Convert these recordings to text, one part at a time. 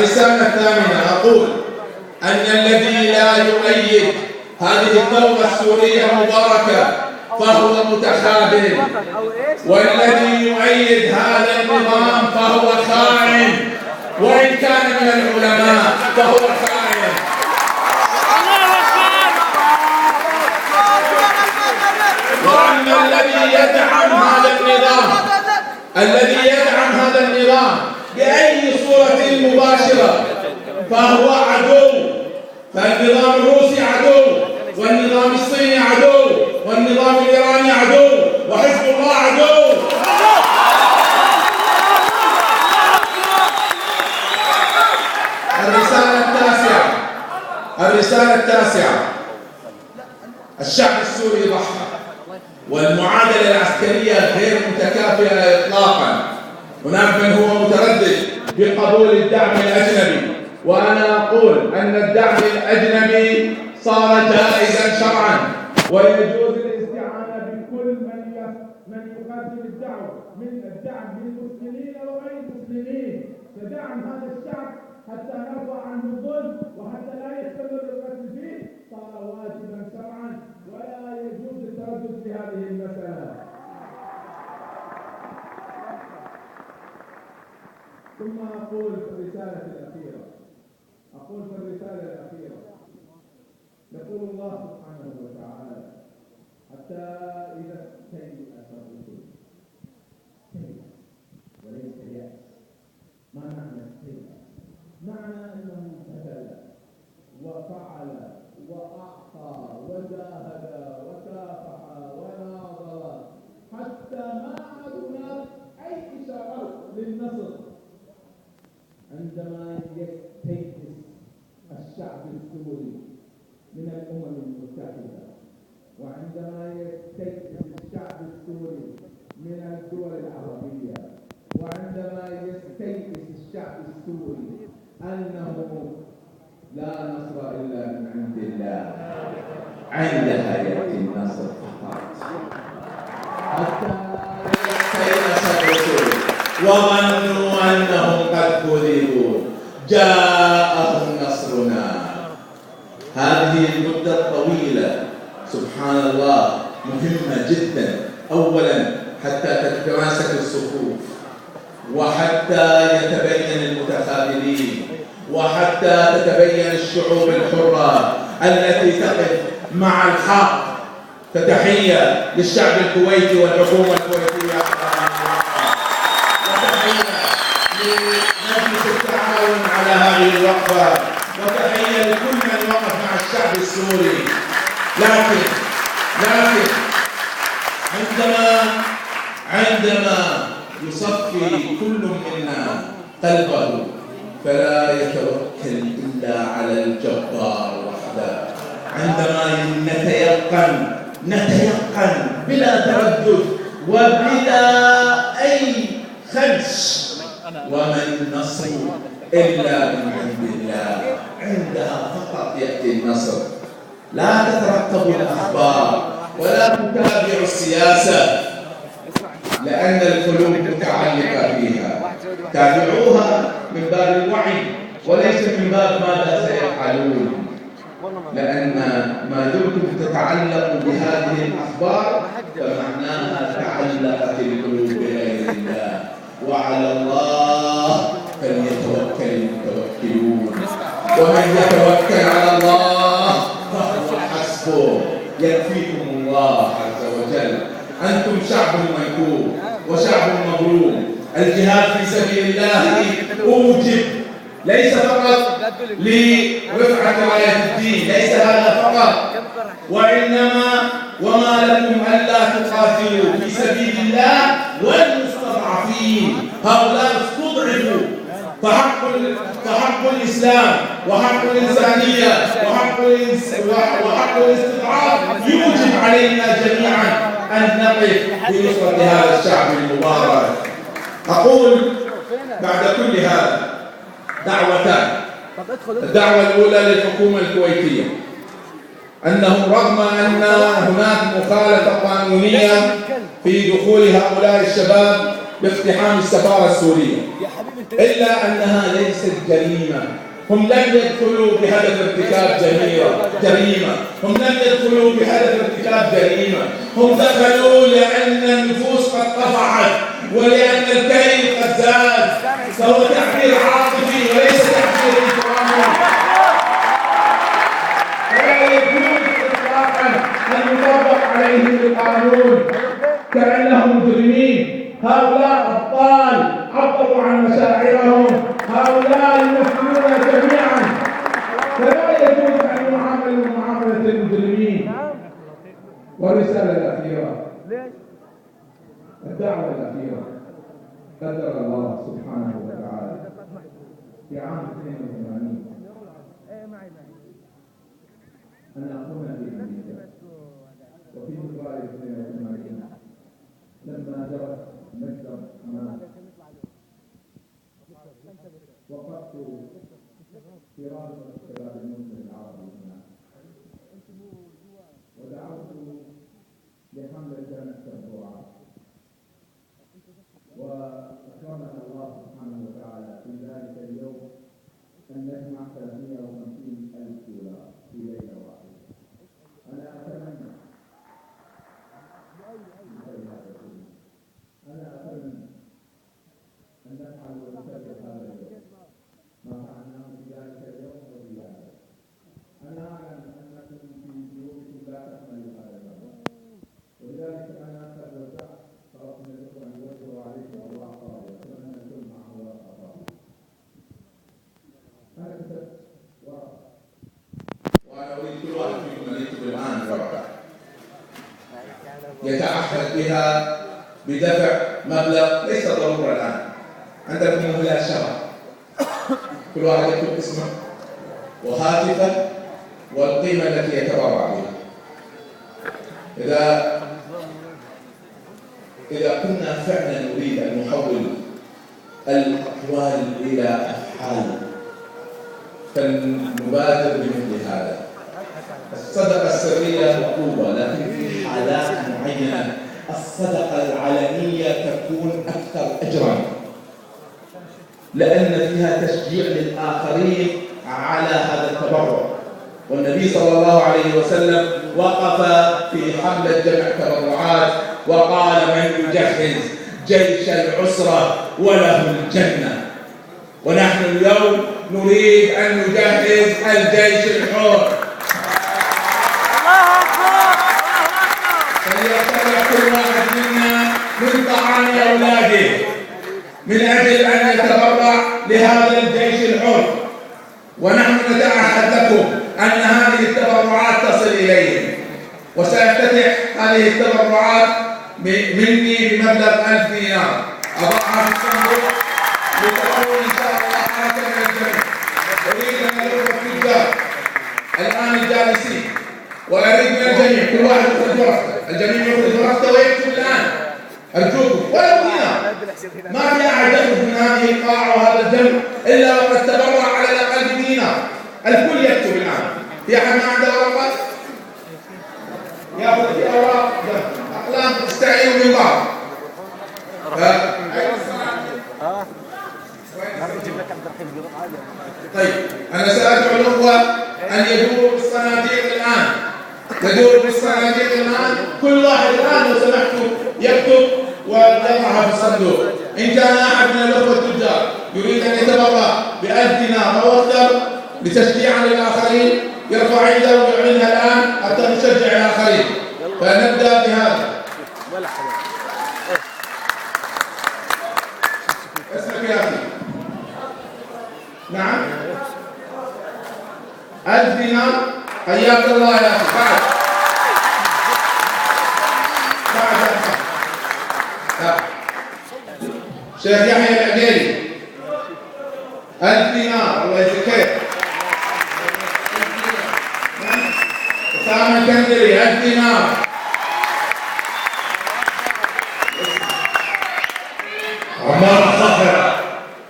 الرسالة الثامنة أقول أن الذي لا يؤيد هذه الثورة السورية المباركة فهو متخاذل، والذي يؤيد هذا النظام فهو خائن، وإن كان من العلماء فهو خائن. وأما الذي يدعم هذا النظام بأي صورة مباشرة فهو عدو، فالنظام الروسي عدو، والنظام الصيني عدو، والنظام الإيراني عدو، وحزب الله عدو. الرسالة التاسعة الشعب السوري ضحى، والمعادلة العسكرية غير متكافئة إطلاقا. هناك من هو متردد بقبول الدعم الأجنبي، وأنا أقول أن الدعم الأجنبي صار جائزا شرعا، ويجوز الاستعانة بكل من يقدم الدعم للمسلمين وغير المسلمين، فدعم هذا الشعب حتى نرفع عنه الظلم وحتى لا يستمر القتل فيه صار واجبا شرعا، ولا يجوز التردد في هذه المسألة. ثم أقول في الرسالة الأخيرة يقول الله سبحانه وتعالى: حتى إذا استيأس الرسل، وليس يأس. ما معنى استيأس؟ معنى أنه بذل وفعل وأعطى وجاهد وكافح وناظر حتى ما عاد هناك أي إشارات للنصر. عندما يستيقظ الشعب السوري من الأمم المتحدة، وعندما يستيقظ الشعب السوري من الدول العربية، وعندما يستيقظ الشعب السوري أنه لا نصر إلا من عند الله، عندها يأتي النصر فقط. حتى يستيقظ الرسل وظنوا أنهم قد كذبوا جاءهم نصرنا. هذه المدة الطويلة سبحان الله مهمة جدا، أولا حتى تتماسك الصفوف، وحتى يتبين المتخاذلين، وحتى تتبين الشعوب الحرة التي تقف مع الحق. فتحية للشعب الكويتي والحكومة الكويتية، وتحية لمجلس التعاون على هذه الوقفة، وتحية لكل من وقف مع الشعب السوري. لكن عندما يصفي كل منا قلبه فلا يتوكل إلا على الجبار وحده. عندما نتيقن بلا تردد وبلا أي خدش وما النصر إلا من عند الله، عندها فقط يأتي النصر. لا تترقبوا الأخبار ولا تتابعوا السياسة، لأن القلوب متعلقة فيها. تابعوها من باب الوعي وليس من باب ماذا سيفعلون، لأن ما دمتم تتعلقوا بهذه الأخبار فمعناها تعلقت القلوب بغير الله، وعلى الله فليتوكل المتوكلون، ومن يتوكل على الله فهو حسبه، يكفيكم الله عز وجل. أنتم شعب منكور وشعب مظلوم. الجهاد في سبيل الله أوجب، ليس فقط لرفعة راية الدين، ليس هذا فقط، وإنما وما لكم ألا تقاتلوا في سبيل الله والمستضعفين. هؤلاء استضعفوا، فحق الإسلام وحق الإنسانية وحق الاستضعاف يوجب علينا جميعا أن نقف بنصرة هذا الشعب المبارك. أقول بعد كل هذا دعوتان. الدعوة الأولى للحكومة الكويتية، أنهم رغم أن هناك مخالفة قانونية في دخول هؤلاء الشباب باقتحام السفارة السورية، إلا أنها ليست جريمة. هم لم يدخلوا بهدف ارتكاب جريمة، هم لم يدخلوا بهدف ارتكاب جريمة، هم دخلوا لأن النفوس قد طفحت ولأن الكيل قد زاد، فهو تعبير عاطفي وليس تعبير قانوني. فلا يجوز إطلاقا أن يطبق عليهم القانون كأنهم مجرمين. هؤلاء أبطال عبروا عن مشاعرهم، هؤلاء يمثلون جميعا، فلا يجوز أن يعاملوا معاملة المجرمين. والرسالة الأخيرة، الدعوة الأخيرة، قدر الله سبحانه وتعالى في عام 82 أن أقوم بأمريكا، وفي فبراير 82 لما جرت مجزر حماس وقفت في رابطة الشباب المسلم العربي هناك، ودعوت لحملة جمع التبرعات، وأكرمنا الله سبحانه وتعالى في ذلك اليوم أن نجمع 350,000 دولار في ليلة واحدة. أنا أتمنى أن نفعل ونكرر هذا اليوم ما فعلناه في ذلك اليوم وزيادة. أنا أعلم أنكم في جيوبكم لا تحملوا هذا المبلغ، ولذلك أنا قد وزعت طلب من الأخوة أن يوزعوا عليكم الورقة وأتمنى أن تكون معه ورقة. أنا كتبت ورقة، وأنا أريد كل واحد منكم أن يكتب الآن ورقة يتعهد بها بدفع مبلغ ليس ضرورة الآن، عندكم مهلة شهر، كل واحد يكتب اسمه وهاتفه والقيمة التي يتبرع بها. إذا كنا فعلا نريد أن نحول الأقوال إلى أفعال فلنبادر بمثل هذا. الصدقة السرية مطلوبة، لكن في حالات معينة الصدقة العلنية تكون أكثر أجرا، لأن فيها تشجيع للآخرين على هذا التبرع. والنبي صلى الله عليه وسلم وقف في حملة جمع تبرعات وقال: من يجهز جيش العسرة وله الجنة. ونحن اليوم نريد أن نجهز الجيش الحر. فليقترح كل واحد منا من طعام أولاده من أجل أن يتبرع لهذا الجيش الحر، ونحن نتعهد لكم أن هذه التبرعات تصل إليهم، وسأفتتح هذه التبرعات مني بمبلغ 1000 دينار أضعها في الصندوق لتكون إن شاء الله حركة من الجميع. أريد أن أدعو التجار الآن الجالسين، وأريد من الجميع كل واحد يخرج ورقته، الجميع يخرج ورقته ويكتب الآن، أرجوكم ولو دينار. ما في أحد يخرج من هذه القاعة وهذا الجمع إلا وقد تبرع على الأقل بدينار. الكل يكتب الآن. في أحد ما عنده ورقة؟ يأخذ في أوراق أقلام تستعينوا من بعض. طيب أنا سأدعو الأخوة أن يدوروا بالصناديق الآن، كل واحد الآن لو سمحتوا يكتب ويضعها في الصندوق. إن كان أحد من الأخوة التجار يريد أن يتبرع ب1000 دينار أو أكثر لتشجيعا للآخرين يرفع يده ويعلنها الآن حتى نشجع الآخرين. فنبدأ بهذا. اسمك يا أخي؟ نعم 1000 دينار. حياك الله يا أخي. بعد شيخ يحيى العقيلي 1000 دينار. الله يجزيك خير. أسامة الكندري 1000 دينار. عمار الصخر.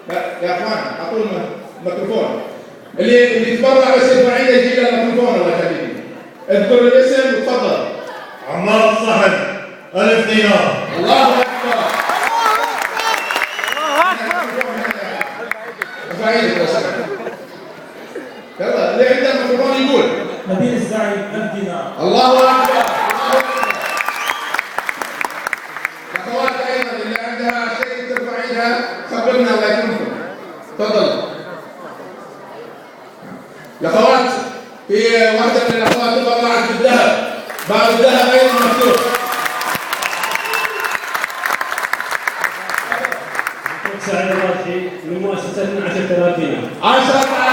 لا يا اخوان اعطونا الميكروفون. اللي يتبرع بس يرفع ايده يجيب له الميكروفون. الله يخليك. اذكر الاسم وتفضل. عمار الصخر 1000 دينار. الله اكبر. ارفع ايدك لو سمحت. يلا اللي عنده ميكروفون يقول. نبيل الزعيم 1000 دينار. الله اكبر. الاخوات ايضا اللي عندها شيء ترفع ايدها خبرنا الله يكرمكم. تفضل. الاخوات في واحده من الاخوات تبرعت بالذهب. باب الذهب ايضا مفتوح. سعيد الراجحي من مؤسسة 10,000 دينار. 10,000